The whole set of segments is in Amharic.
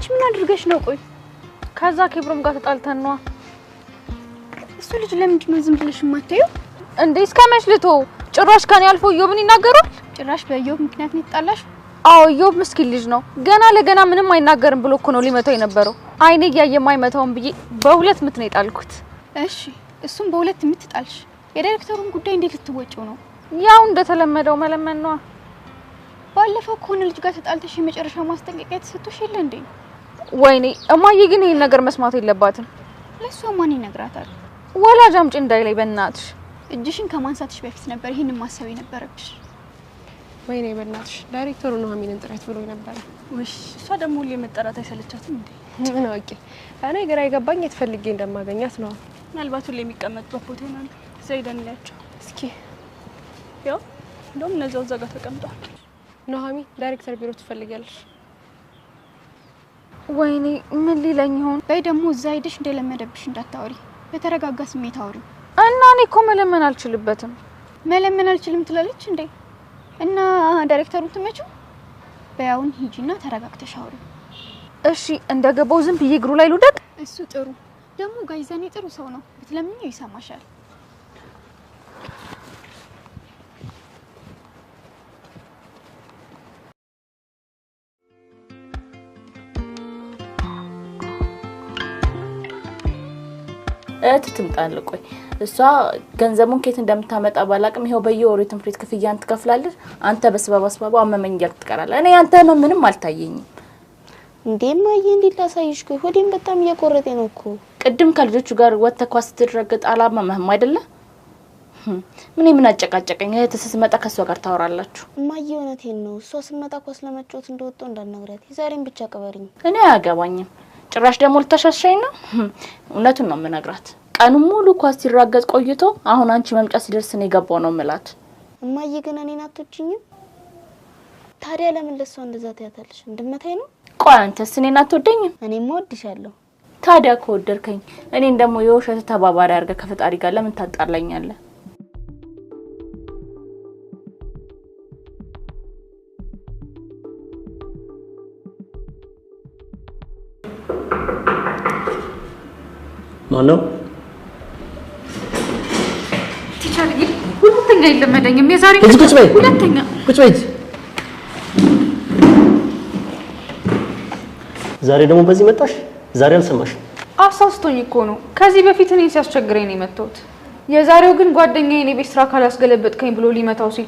ምን አድርገሽ ነው? ቆይ ከዛ ከብሮም ጋር ተጣልተን ነው። እሱ ልጅ ለምንድን ነው ዝም ብለሽ የማታዩ? እንዴ እስከመሽልቶ ጭራሽ ካን ያልፈው ዮብን ይናገራል። ጭራሽ በዮብ ምክንያት ነው ተጣላሽ? አዎ ዮብ ምስኪን ልጅ ነው። ገና ለገና ምንም አይናገርም ብሎ እኮ ነው ሊመታው የነበረው። አይኔ ያየ የማይመታውን ብዬ በሁለት ምት ነው የጣልኩት። እሺ እሱም በሁለት ምት ጣልሽ። የዳይሬክተሩን ጉዳይ እንዴት ልትወጪው ነው? ያው እንደተለመደው መለመን ነው። ባለፈው ከሆነ ልጅ ጋር ተጣልተሽ የመጨረሻ ማስጠንቀቂያ ተሰጥቶሽ የለ እንዴ? ወይኔ እማዬ ግን ይሄን ነገር መስማት የለባትም። ለሷ ማን ይነግራታል? ወላጅ አምጪ እንዳይላይ በእናትሽ። እጅሽን ከማንሳትሽ በፊት ነበር ይሄን ማሰብ የነበረብሽ። ወይኔ በእናትሽ ዳይሬክተሩ ነው ሀሚንን ጥራት ብሎ ነበር። ወሽ እሷ ደግሞ ሁሌ መጠራት አይሰለቻትም እንዴ? ምን አውቄ እኔ ግራ የገባኝ የትፈልጌ እንደማገኛት ነው። ምናልባት ሁሌ የሚቀመጡበት ቦታ ይሆናል። ዘይደን ያቸው እስኪ ያው እንደውም እነዛው እዛ ጋር ተቀምጠዋል። ኑሃሚ ዳይሬክተር ቢሮ ትፈልጊያለሽ? ወይኔ ምን ሊለኝ ይሆን? በይ ደግሞ እዛ ሄደሽ እንደለመደብሽ እንዳታወሪ፣ በተረጋጋ ስሜት አውሪ። እና እኔ እኮ መለመን አልችልበትም። መለመን አልችልም ትላለች እንዴ? እና ዳይሬክተሩን ትመጪው? በያውን ሂጂና ተረጋግተሽ አውሪ። እሺ እንደገባው ዝም ብዬ እግሩ ላይ ልውደቅ? እሱ ጥሩ ደግሞ ጋይዘኔ ጥሩ ሰው ነው። ብትለምኚው ይሰማሻል። ትምጣል። ቆይ እሷ ገንዘቡን ከየት እንደምታመጣ ባላቅም ይሄው በየወሩ ትምፕሪት ክፍያን ትከፍላለች። አንተ በስባባስባባ አመመኝ እያልክ ትቀራለህ። እኔ አንተ ምንም አልታየኝም። እንዴማዬ እንዴት ላሳይሽ? ቆይ ሆዴን በጣም እያቆረጠ ነው እኮ። ቅድም ከልጆቹ ጋር ወጥተህ ኳስ ስትረግጥ አላመመህም አይደለ? ምን አጨቃጨቀኝ? እህትህ ስትመጣ ከሷ ጋር ታወራላችሁ። እማዬ እውነቴን ነው። እሷ ስትመጣ ኳስ ለመጫወት እንደወጣው እንዳልነግራት የዛሬን ብቻ ቀበሪኝ። እኔ አያገባኝም። ጭራሽ ደግሞ ልታሻሻኝ ነው? እውነቱን ነው የምነግራት። ቀኑን ሙሉ ኳስ ሲራገጥ ቆይቶ አሁን አንቺ መምጫ ሲደርስ ነው የገባው ነው የምላት። እማዬ ግን እኔን አትወጂኝም? ታዲያ ለምን ለሷ እንደዛ ታያታለሽ? እንድመታኝ ነው? ቆይ አንተስ እኔን አትወደኝም? እኔማ እወድሻለሁ። ታዲያ ከወደድከኝ እኔን ደግሞ የውሸት ተባባሪ አድርገህ ከፈጣሪ ጋር ለምን ታጣላኛለህ? ማነው? ቲቸር ሁለተኛ ይለመደኝም የዛሬ ቁጭ በይ። ሁለተኛ ቁጭ በይ። ዛሬ ደግሞ በዚህ መጣሽ? ዛሬ አልሰማሽም? አሳስቶኝ እኮ ነው። ከዚህ በፊት እኔ ሲያስቸግረኝ ነው የመጣሁት። የዛሬው ግን ጓደኛዬ እኔ ቤት ስራ ካላስገለበጥከኝ ብሎ ሊመታው ሲል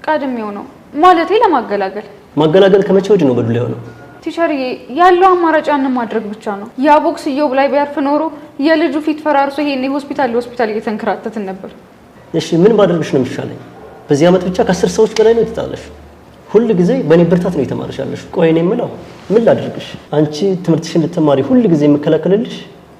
ቀድሜው ነው ማለቴ ለማገላገል። ማገላገል ከመቼ ወዲህ ነው በዱላ የሆነው? ቲቸርዬ ያለው አማራጭ ያን ማድረግ ብቻ ነው። ያ ቦክስ ዮብ ላይ ቢያርፍ ኖሮ የልጁ ፊት ፈራርሶ ይሄኔ ሆስፒታል እየተንከራተትን ነበር። እሺ ምን ባደርግሽ ነው የሚሻለኝ? በዚህ አመት ብቻ ከ10 ሰዎች በላይ ነው የተጣለሽ። ሁሉ ጊዜ በእኔ ብርታት ነው የተማርሻለሽ። ቆይ እኔ የምለው ምን ላድርግሽ? አንቺ ትምህርትሽን እንድትማሪ ሁሉ ጊዜ የምከለከልልሽ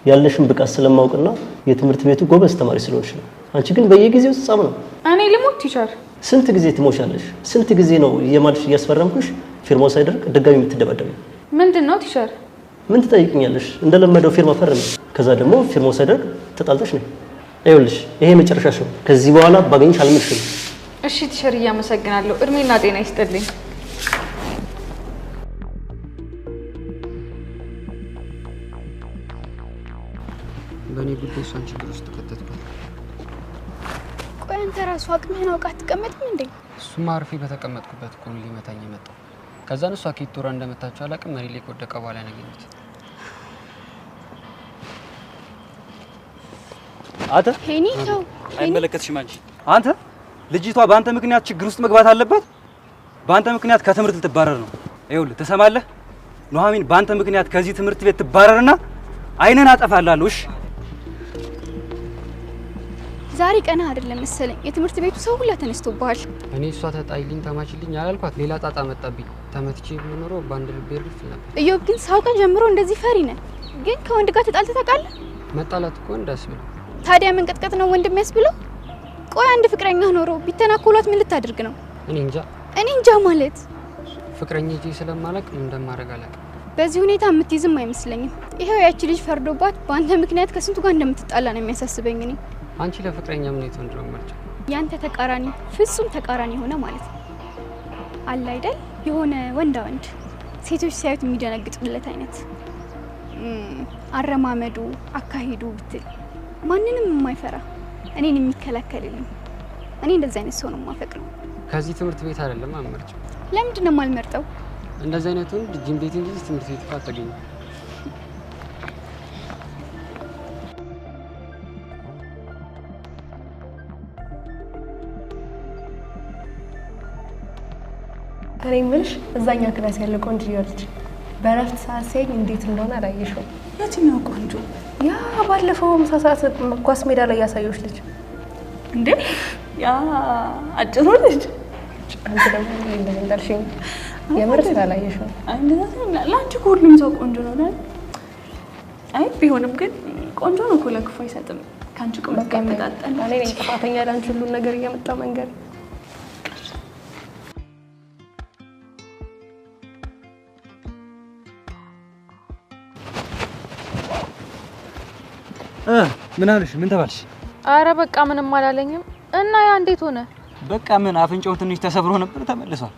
ያለሽን ብቃት ስለማውቅና የትምህርት ቤቱ ጎበዝ ተማሪ ስለሆንሽ ነው። አንቺ ግን በየጊዜው ጻም ነው። እኔ ልሞት ቲቸር? ስንት ጊዜ ትሞሻለሽ? ስንት ጊዜ ነው የማልሽ እያስፈረምኩሽ ፊርማው ሳይደርቅ ድጋሚ የምትደባደበው? ምንድነው ቲቸር? ምን ትጠይቅኛለሽ? እንደለመደው ፊርማ ፈርም። ከዛ ደግሞ ፊርማው ሳይደርቅ ተጣልተሽ ነው። አይውልሽ ይሄ መጨረሻሽ ነው። ከዚህ በኋላ ባገኝሽ አልምሽም። እሺ ቲቸር እያመሰግናለሁ። እድሜና ጤና ይስጥልኝ። በእኔ ጉዳይ እሷን ችግር ውስጥ ከተትኩት። ቆይ አንተ ራሱ አቅምህን አውቃ አትቀመጥም እንዴ? እሱማ አርፌ በተቀመጥኩበት እኮ ነው ሊመታኝ የመጣው። ከዛን እሷ ኬቶራ እንደመታቸው አላውቅም። መሬት ላይ ከወደቀ በኋላ ነገኘች። አንተ ሄኒ ተው። አይመለከትሽም አንቺ። አንተ ልጅቷ ባንተ ምክንያት ችግር ውስጥ መግባት አለበት። ባንተ ምክንያት ከትምህርት ልትባረር ነው። ይኸውልህ ትሰማለህ? ኑሐሚን ባንተ ምክንያት ከዚህ ትምህርት ቤት ትባረርና አይነን አጠፋላለሁ። እሺ ዛሬ ቀና አይደለም መሰለኝ። የትምህርት ቤቱ ሰው ሁላ ተነስቶብሃል። እኔ እሷ ተጣይልኝ ተማችልኝ አላልኳት። ሌላ ጣጣ መጣብኝ። ተመትቼ ቢሆን ኖሮ ባንድ ልቤ ይርፍ ነበር። እዮብ ግን ሳውቀን ጀምሮ እንደዚህ ፈሪ ነህ። ግን ከወንድ ጋር ተጣልተህ ታውቃለህ? መጣላት እኮ እንዳስብለው። ታዲያ መንቀጥቀጥ ነው ወንድም ያስብለው? ቆይ አንድ ፍቅረኛ ኖሮ ቢተናኮሏት ምን ልታደርግ ነው? እኔ እንጃ ማለት ፍቅረኛ እጄ ስለማላቅ እንደማረግ አላውቅም። በዚህ ሁኔታ የምትይዝም አይመስለኝም። ይሄው ያቺ ልጅ ፈርዶባት በአንተ ምክንያት ከስንቱ ጋር እንደምትጣላ ነው የሚያሳስበኝ። እኔ አንቺ ለፍቅረኛ ምን ይተው እንደማርጫ ያንተ ተቃራኒ ፍጹም ተቃራኒ ሆነ ማለት ነው። አለ አይደል? የሆነ ወንዳ ወንድ ሴቶች ሲያዩት የሚደነግጡለት አይነት አረማመዱ፣ አካሄዱ ብትል ማንንም የማይፈራ እኔን የሚከላከልልኝ እኔ እንደዚህ አይነት ሰው ነው የማፈቅረው። ከዚህ ትምህርት ቤት አይደለም አመርጭው። ለምንድን ነው የማልመርጠው? እንደዚህ አይነቱን ጂም ቤት እንጂ ትምህርት ቤት አታገኙ። እኔ የምልሽ እዛኛ ክላስ ያለ ቆንጆ ልጅ በረፍት ሰዓት ሲያይ እንዴት እንደሆነ አላየሽው? የትኛው ቆንጆ? ያ ባለፈው ምሳ ሰዓት ኳስ ሜዳ ላይ ያሳየሽ ልጅ እንዴ? ያ አጭሩ ልጅ? አንተ ደግሞ እንደዚህ እንዳልሽኝ የምር ስላላየሽው። ለአንቺ ሁሉም ሰው ቆንጆ ነው አይደል? አይ ቢሆንም ግን ቆንጆ ነው እኮ ለክፉ አይሰጥም። ካንቺ ቁመት ጋር ይመጣጣል። እኔ ነኝ ጥፋተኛ ላንቺ ሁሉን ነገር እያመጣ መንገር። ምን አለሽ? ምን ተባልሽ? አረ በቃ ምንም አላለኝም። እና ያ እንዴት ሆነ? በቃ ምን አፍንጫው ትንሽ ተሰብሮ ነበር ተመልሷል።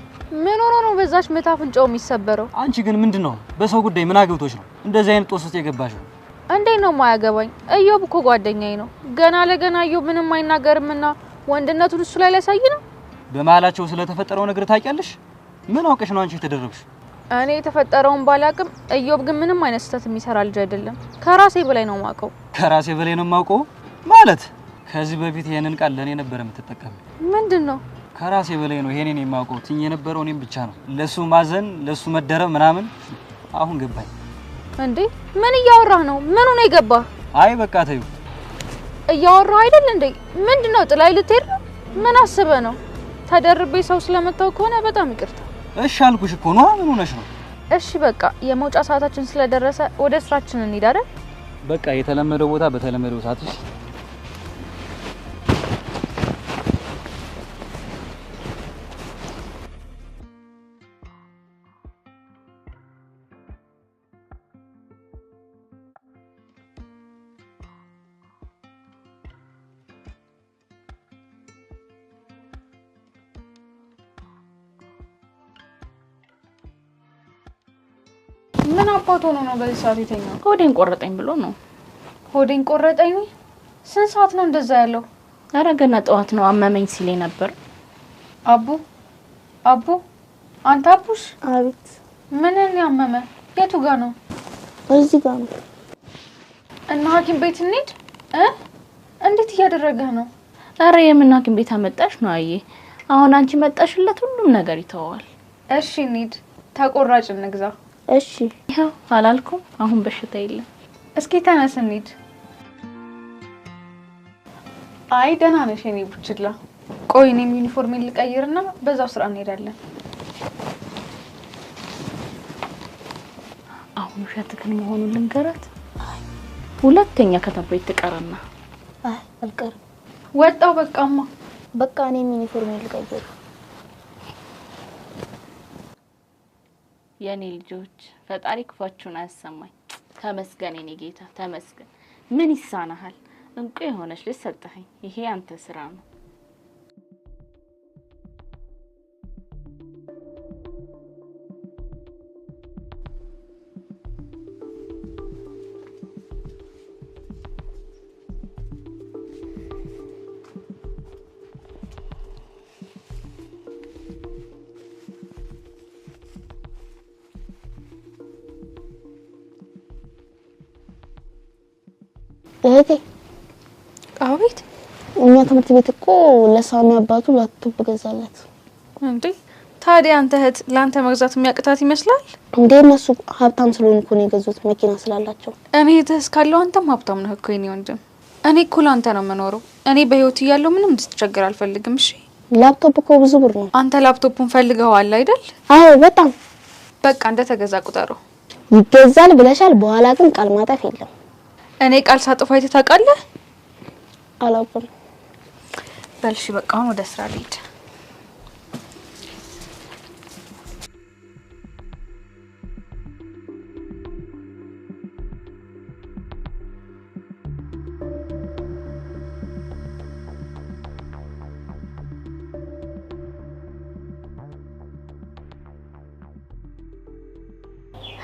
ምን ሆኖ ነው በዛች ምት አፍንጫው የሚሰበረው? አንቺ ግን ምንድነው በሰው ጉዳይ ምን አገብቶሽ ነው እንደዚህ አይነት ጦስ ውስጥ የገባሽው? እንዴት ነው ማያገባኝ? እዮብ እኮ ጓደኛዬ ነው። ገና ለገና እዮብ ምንም አይናገርምና ወንድነቱን እሱ ላይ ሊያሳይ ነው። በመሃላቸው ስለተፈጠረው ነገር ታውቂያለሽ? ምን አውቀሽ ነው አንቺ የተደረብሽ? እኔ የተፈጠረውን ባላቅም እዮብ ግን ምንም አይነት ስህተት የሚሰራ ልጅ አይደለም። ከራሴ በላይ ነው ማውቀው። ከራሴ በላይ ነው ማውቀው ማለት? ከዚህ በፊት ይሄንን ቃል ለኔ ነበር የምትጠቀም። ምንድነው? ከራሴ በላይ ነው ይሄንን የማውቀው። ትኝ የነበረው እኔም ብቻ ነው። ለሱ ማዘን፣ ለሱ መደረብ ምናምን አሁን ገባኝ። እንዴ ምን እያወራህ ነው? ምኑ ነው የገባህ? አይ በቃ ተይው። እያወራህ አይደል እንዴ? ምንድነው ጥላይ ልትሄድ ነው? ምን አስበህ ነው? ተደርቤ ሰው ስለመታው ከሆነ በጣም ይቅርታ። እሺ አልኩሽ እኮ ነው። ምን ሆነሽ ነው? እሺ በቃ የመውጫ ሰዓታችን ስለደረሰ ወደ ስራችን እንሂድ አይደል? በቃ የተለመደው ቦታ በተለመደው ሰዓትሽ። ምን አባቱ ነው በዚህ ሰዓት የተኛው? ሆዴን ቆረጠኝ ብሎ ነው። ሆዴን ቆረጠኝ? ስንት ሰዓት ነው እንደዛ ያለው? አረ ገና ጠዋት ነው አመመኝ ሲል ነበር። አቡ አንተ አቡሽ? አቤት። ምንን ያመመ? የቱ ጋር ነው? እዚህ ጋር ነው። እና ሐኪም ቤት እንሂድ? እንዴት እያደረገህ ነው? አረ የምን ሐኪም ቤት አመጣሽ ነው? አዬ አሁን አንቺ መጣሽለት ሁሉም ነገር ይተዋል። እሺ እንሂድ። ተቆራጭ እንግዛ። እሺ ይሄው አላልኩም? አሁን በሽታ የለም። እስኪ ተነስ እንሂድ። አይ ደህና ነሽ የኔ ቡችላ። ቆይ እኔም ዩኒፎርሜን ልቀይርና በዛው ስራ እንሄዳለን። አሁን ውሸትክን መሆኑን ልንገራት። ሁለተኛ ከተባይ ትቀርና። አይ አልቀርም። ወጣው በቃማ። በቃ እኔም ዩኒፎርሜን ልቀይር። የኔ ልጆች ፈጣሪ ክፋችሁን አያሰማኝ። ተመስገን የኔ ጌታ ተመስገን። ምን ይሳናሃል? እንቁ የሆነች ልጅ ሰጠኸኝ። ይሄ አንተ ስራ ነው። እህቴ አቤት። እኛ ትምህርት ቤት እኮ ለሳሚ አባቱ ላፕቶፕ ገዛለት። እንዴ ታዲያ አንተ እህት ላንተ መግዛት የሚያቅታት ይመስላል እንዴ? እነሱ ሀብታም ስለሆኑ እኮ ነው የገዙት፣ መኪና ስላላቸው። እኔ እህትስ ካለው አንተም ሀብታም ነህ እኮ የኔ ወንድም። እኔ እኮ ላንተ ነው የምኖረው። እኔ በህይወት እያለሁ ምንም እንድትቸገር አልፈልግም። እሺ ላፕቶፕ እኮ ብዙ ብር ነው። አንተ ላፕቶፑን ፈልገዋል አይደል? አዎ በጣም። በቃ እንደተገዛ ቁጠረው። ይገዛል ብለሻል። በኋላ ግን ቃል ማጠፍ የለም። እኔ ቃል ሳጥፋ አይተህ ታውቃለህ? አላውቅም። በልሽ በቃ አሁን ወደ ስራ ልሂድ።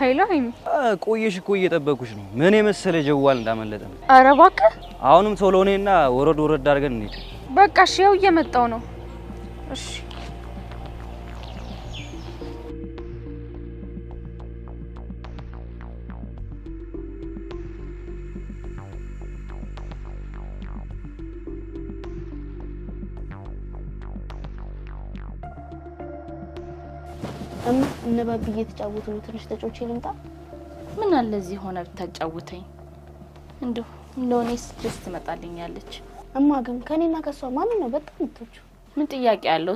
ሄሎ ሀይሚ። ቆየሽ እኮ እየጠበኩሽ ነው። ምን የመሰለ ጀዋል እንዳመለጠ ነው። ኧረ እባክህ አሁንም ቶሎ ነይና ወረድ አድርገን እንሂድ። በቃ እሺ፣ ያው እየመጣው ነው። እሺ እነ ባቢ እየተጫወቱ ነው። ትንሽ ተጫውቼ ልምጣ። ምን አለ እዚህ ሆነ ብታጫውተኝ። እንደውኔስ ደስ ትመጣልኛለች። እማ ግን ከኔና ከሷ ማን ነው በጣም የምትወጪው? ምን ጥያቄ አለው?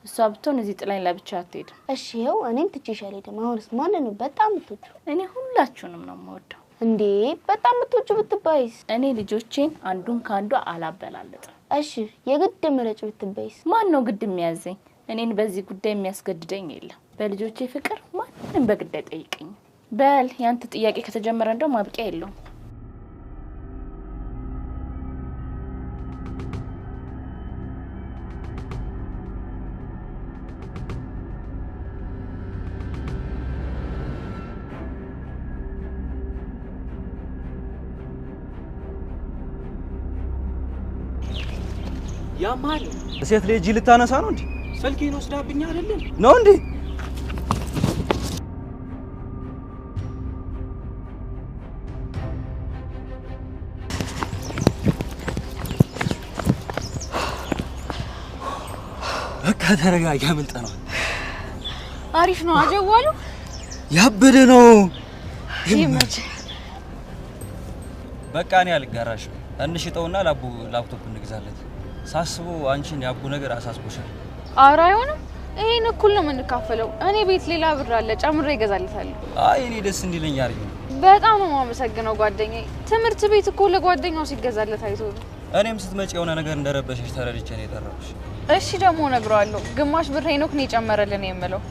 እሷ ብትሆን እዚህ ጥላኝ ለብቻ አትሄድም። እሺ ይኸው እኔም ትቼሽ አልሄድም። አሁንስ ማን ነው በጣም የምትወጪው? እኔ ሁላችሁንም ነው የምወደው። እንዴ በጣም የምትወጪው ብትባይስ? እኔ ልጆቼን አንዱን ካንዱ አላበላለጥም። እሺ የግድ ምረጭ ብትባይስ? ማን ነው ግድ የሚያዘኝ? እኔን በዚህ ጉዳይ የሚያስገድደኝ የለም። በልጆቼ ፍቅር ማንንም በግድ አይጠይቀኝ። በል ያንተ ጥያቄ ከተጀመረ እንደው ማብቂያ የለውም። ያማል ሴት ልጅ ልታነሳ ነው እንዴ? ስልኬን ወስዳብኛ አይደለም ነው እንዴ? በቃ ተረጋጋ። ምን ጠናው? አሪፍ ነው አጀዋሉ። ያበደ ነው። ይመች። በቃ እኔ አልጋራሽ። እንሽጠውና ላፕቶፕ እንግዛለት። ሳስበው አንቺን ያቡ ነገር አሳስቦሻል። ኧረ አይሆንም። ይሄን እኩል ነው የምንካፈለው። እኔ ቤት ሌላ ብር አለ ጨምሬ እገዛለታለሁ። አይ እኔ ደስ እንዲለኝ አርግ ነው። በጣም ነው የማመሰግነው ጓደኛዬ። ትምህርት ቤት እኮ ለጓደኛው ሲገዛለት አይቶ ነው። እኔም ስትመጪ የሆነ ነገር እንደረበሽሽ ተረድቼ ነው የጠራሁሽ። እሺ ደግሞ እነግረዋለሁ። ግማሽ ብር ሄኖክ ነው የጨመረልን የምለው።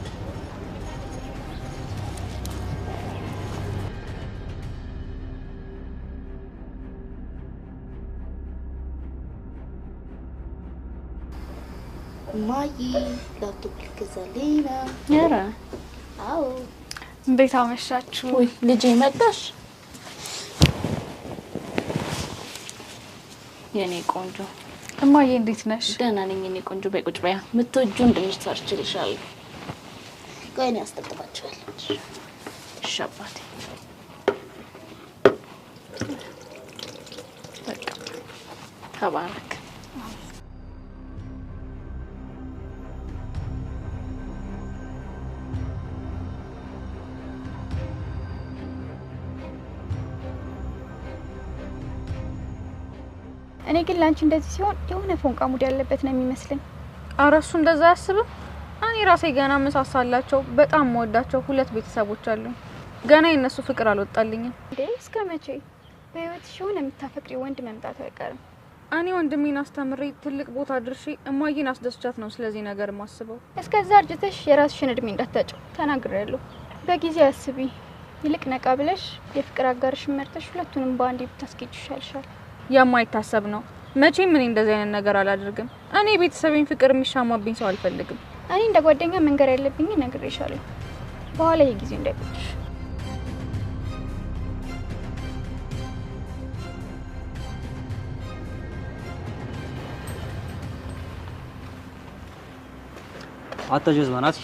ማይ ላፕቶፕ ልገዛልኝ ነው። ኧረ አዎ እንዴት አመሻችሁ? ወይ ልጄ መጣሽ? የኔ ቆንጆ እማዬ እንዴት ነሽ? ደህና ነኝ የኔ ቆንጆ። በቁጭ በያ የምትወጂውን ድንች ሰርችልሻለሁ። ቆይ እኔ አስጠጥባችኋለሁ። እሺ አባቴ። በቃ ተባረክ። እኔ ግን ላንቺ እንደዚህ ሲሆን የሆነ ፎንቃ ሙድ ያለበት ነው የሚመስለኝ። ኧረ እሱ እንደዛ ያስብም። እኔ ራሴ ገና መሳሳላቸው በጣም መወዳቸው ሁለት ቤተሰቦች አሉኝ። ገና የነሱ ፍቅር አልወጣልኝም። እንዴ እስከ መቼ? በህይወትሽ የሆነ የምታፈቅሪው ወንድ መምጣቱ አይቀርም። እኔ ወንድሜን አስተምሬ ትልቅ ቦታ ድርሼ እማዬን አስደስቻት ነው ስለዚህ ነገር ማስበው። እስከዛ እርጅተሽ የራስሽን እድሜ እንዳታጭው ተናግሬያለሁ። በጊዜ አስቢ። ይልቅ ነቃ ብለሽ የፍቅር አጋርሽን መርጠሽ ሁለቱንም በአንዴ ብታስጌጭ ይሻልሻል። የማይታሰብ ነው። መቼም ምን እንደዚህ አይነት ነገር አላደርግም። እኔ ቤተሰቤን ፍቅር የሚሻማብኝ ሰው አልፈልግም። እኔ እንደ ጓደኛ መንገር ያለብኝ ነግሬሻለሁ። በኋላ የጊዜ እንዳይቆጭሽ። አታጀዝባናት።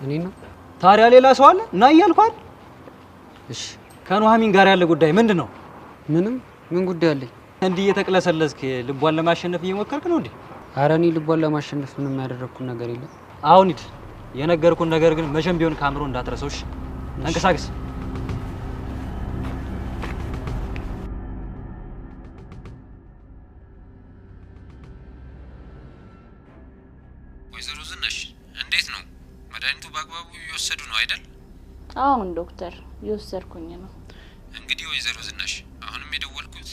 እኔ ነው ታዲያ ሌላ ሰው አለ እና እያልኳል። እሺ ከኑሐሚን ጋር ያለ ጉዳይ ምንድነው? ምንም ምን ጉዳይ አለኝ? እንዲህ እየተቅለሰለስክ ልቧን ለማሸነፍ እየሞከርክ ነው እንዴ? ኧረ እኔ ልቧን ለማሸነፍ ምንም ያደረኩት ነገር የለም። አሁን ሂድ። የነገርኩን ነገር ግን መቼም ቢሆን ካምሮ እንዳትረሳው። እሺ ተንቀሳቀስ። ወይዘሮ ዝናሽ እንዴት ነው? መድኃኒቱ በአግባቡ እየወሰዱ ነው አይደል? አሁን ዶክተር እየወሰድኩኝ ነው። እንግዲህ ወይዘሮ ዝናሽ አሁንም የደወልኩት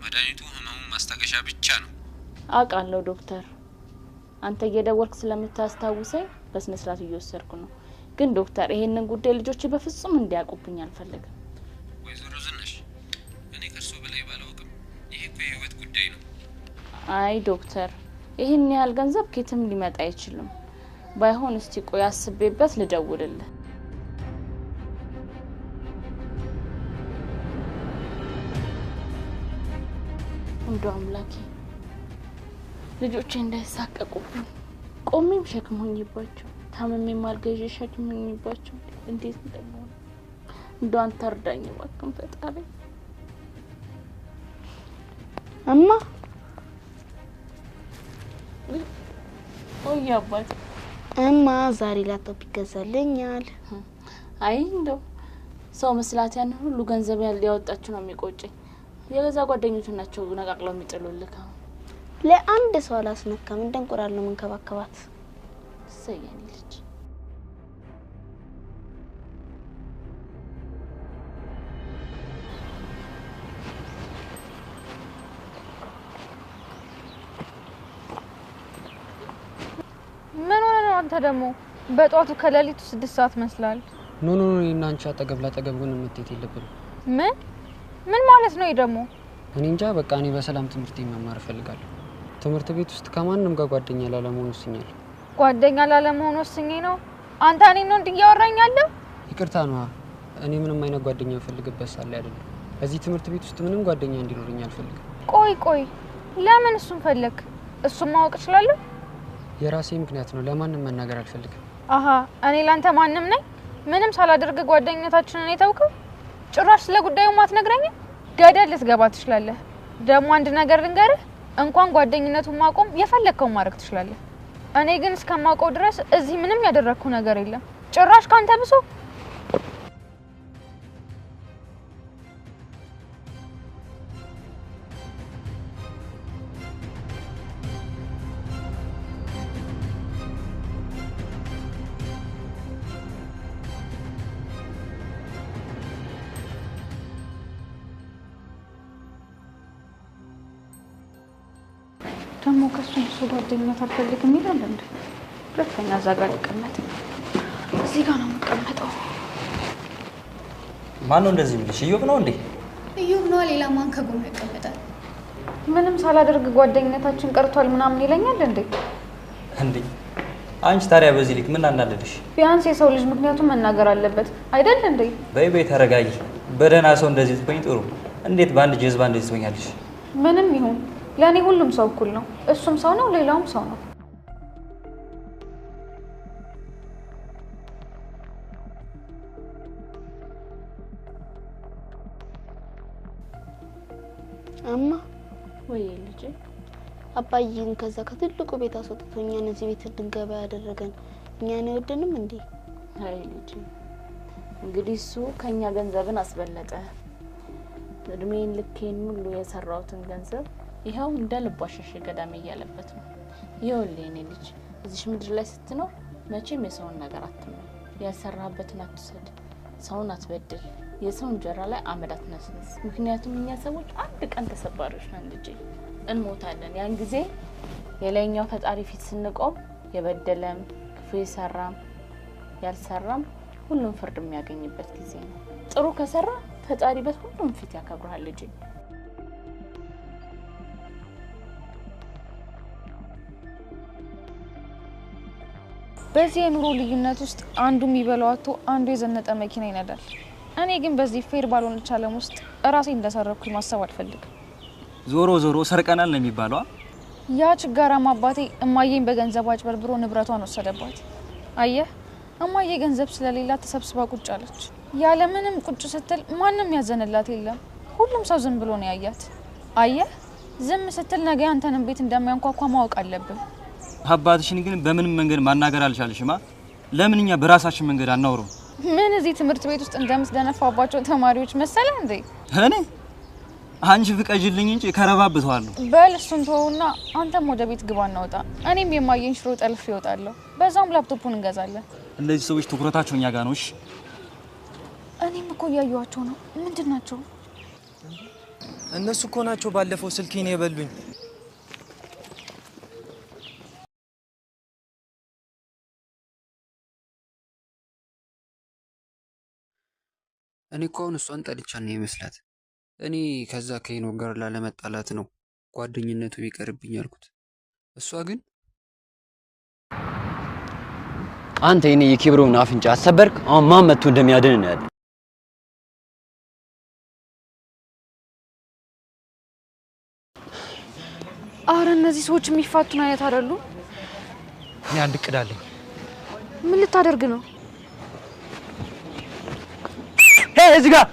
መድኃኒቱ ህመሙን ማስታገሻ ብቻ ነው። አውቃለሁ ዶክተር። አንተ እየደወልክ ስለምታስታውሰኝ በስነ ስርዓት እየወሰድኩ ነው። ግን ዶክተር ይሄንን ጉዳይ ልጆች በፍጹም እንዲያውቁብኝ አልፈልግም። ወይዘሮ ዝናሽ እኔ ከርሶ በላይ ባላውቅም ይሄ እኮ የህይወት ጉዳይ ነው። አይ ዶክተር ይሄን ያህል ገንዘብ ከየትም ሊመጣ አይችልም። ባይሆን እስቲ ቆይ አስቤበት ልደውልልህ። እንደው አምላኬ ልጆቼ እንዳይሳቀቁብኝ ቆሜም ሸክም ሆኜባቸው ታመሜም አልገዤ ሸክም ሆኜባቸው እንዴት እንደምሆን እንደው አንተ እርዳኝ እባክህ ፈጣሪ። እማ ኦይ አባቴ እማ ዛሬ ላፕቶፕ ይገዛልኛል። አይ እንደው ሰው መስላት ያን ሁሉ ገንዘብ ያወጣችሁ ነው የሚቆጨኝ። የገዛ ጓደኞቹ ናቸው ነቃቅለው የሚጥሉልህ። ለአንድ ሰው አላስነካም እንደንቆራል ነው መንከባከባት። ሰየኔ ልጅ ምን ሆነ ነው አንተ ደግሞ በጧቱ ከሌሊቱ 6 ሰዓት መስላል? ኖ እና አንቺ አጠገብ ላጠገብ ግን መጥተት የለብንም። ምን ማለት ነው ደግሞ? እኔ እንጃ በቃ እኔ በሰላም ትምህርት መማር እፈልጋለሁ። ትምህርት ቤት ውስጥ ከማንንም ጋር ጓደኛ ላለመሆን ወስኛለሁ። ጓደኛ ላለመሆን ወስኜ ነው? አንተ እኔን ነው እንዲያወራኝ ያለው? ይቅርታ ነው። እኔ ምንም አይነት ጓደኛ ፈልግበት ሳለ አይደለም። እዚህ ትምህርት ቤት ውስጥ ምንም ጓደኛ እንዲኖርኝ አልፈልግም። ቆይ ለምን እሱን ፈለክ? እሱን ማወቅ እችላለሁ? የራሴ ምክንያት ነው። ለማንም መናገር አልፈልግም። አሃ እኔ ላንተ ማንንም ነኝ? ምንም ሳላደርግ ጓደኝነታችንን የተውከው? ጭራሽ ስለ ጉዳዩ ማትነግረኝ? ገደል ልትገባ ትችላለህ። ደግሞ አንድ ነገር ልንገርህ፣ እንኳን ጓደኝነቱን ማቆም የፈለከው ማድረግ ትችላለህ። እኔ ግን እስከማውቀው ድረስ እዚህ ምንም ያደረኩ ነገር የለም። ጭራሽ ካንተ ብሶ ደግሞ ከሱ ጓደኝነት አልፈልግም ይላል እንዴ? ሁለተኛ እዛ ጋር ልቀመጥ፣ እዚህ ጋር ነው የምቀመጠው። ማን ነው እንደዚህ የሚልሽ? እዮብ ነው እንዴ? እዮብ ነው። ሌላ ማን ከጎኑ ይቀመጣል? ምንም ሳላደርግ ጓደኝነታችን ቀርቷል ምናምን ይለኛል እንዴ? አንቺ ታዲያ በዚህ ልክ ምን አናደድሽ? ቢያንስ የሰው ልጅ ምክንያቱም መናገር አለበት አይደል እንዴ? በይ ተረጋጊ። በደህና ሰው እንደዚህ ትሆኝ ጥሩ። እንዴት በአንድ ጀዝባ እንደዚህ ትሆኛለሽ? ምንም ይሁን ለኔ ሁሉም ሰው እኩል ነው። እሱም ሰው ነው፣ ሌላውም ሰው ነው። እማ ወይ ልጅ አባዬን ከዛ ከትልቁ ቤት አስወጥቶኛል እዚህ ቤት እንድንገባ ያደረገን እኛን አይወደንም እንዴ? አይ ልጅ እንግዲህ እሱ ከኛ ገንዘብን አስበለጠ። እድሜን ልኬን ሙሉ የሰራውትን ገንዘብ ይሄው እንደ ልባሸሽ ገዳም እያለበት ነው። ይኸውልህ የኔ ልጅ እዚህ ምድር ላይ ስትኖር መቼም የሰውን ነገር አትመኝ፣ ያሰራበትን አትሰድ፣ ሰውን አትበድል፣ የሰው እንጀራ ላይ አመድ አትነስንስ። ምክንያቱም እኛ ሰዎች አንድ ቀን ተሰባሪዎች ነን ልጄ፣ እንሞታለን። ያን ጊዜ የላይኛው ፈጣሪ ፊት ስንቆም የበደለም ክፉ የሰራም ያልሰራም ሁሉም ፍርድ የሚያገኝበት ጊዜ ነው። ጥሩ ከሰራ ፈጣሪ በሁሉም ፊት ያከብራል ልጄ። በዚህ የኑሮ ልዩነት ውስጥ አንዱ የሚበላው አጥቶ አንዱ የዘነጠ መኪና ይነዳል። እኔ ግን በዚህ ፌር ባልሆነች ዓለም ውስጥ ራሴ እንደሰረኩኝ ማሰብ አልፈልግም። ዞሮ ሰርቀናል ነው የሚባለው። ያ ችጋራም አባቴ እማዬን በገንዘብ አጭበርብሮ ንብረቷን ወሰደባት። አየህ እማዬ ገንዘብ ስለሌላ ተሰብስባ ቁጭ አለች። ያለ ምንም ቁጭ ስትል ማንም ያዘነላት የለም። ሁሉም ሰው ዝም ብሎ ነው ያያት። አየህ ዝም ስትል ነገ አንተንም ቤት እንደማያንኳኳ ማወቅ አለብን። አባትሽን ግን በምንም መንገድ ማናገር አልቻልሽማ። ለምንኛ በራሳችን መንገድ አናውረው? ምን እዚህ ትምህርት ቤት ውስጥ እንደምትደነፋባቸው ተማሪዎች መሰለ እንዴ? እኔ አንቺ ፍቀጅልኝ እንጂ ከረባብተዋለሁ። በል እሱን ተውና አንተም ወደ ቤት ግባ እናውጣ። እኔም የማየን ሽሮ ጠልፍ ይወጣለሁ። በዛውም ላፕቶፑን እንገዛለን። እነዚህ ሰዎች ትኩረታቸው እኛ ጋር ነው። እሺ እኔም እኮ እያየኋቸው ነው። ምንድን ናቸው? እነሱ እኮ ናቸው ባለፈው ስልኬን የበሉኝ። እኔ እኮ አሁን እሷን ጠልቻት ነው ይመስላት። እኔ ከዛ ከሄኖክ ጋር ላለመጣላት ነው ጓደኝነቱ ቢቀርብኝ አልኩት። እሷ ግን አንተ የኔ የኪብሮን አፍንጫ አሰበርክ። አሁን ማን መጥቶ እንደሚያድን ነው ያለው። አረ እነዚህ ሰዎች የሚፋቱን አይነት አይደሉም። እኔ አንድ እቅድ አለኝ። ምን ልታደርግ ነው? እዚህ ጋር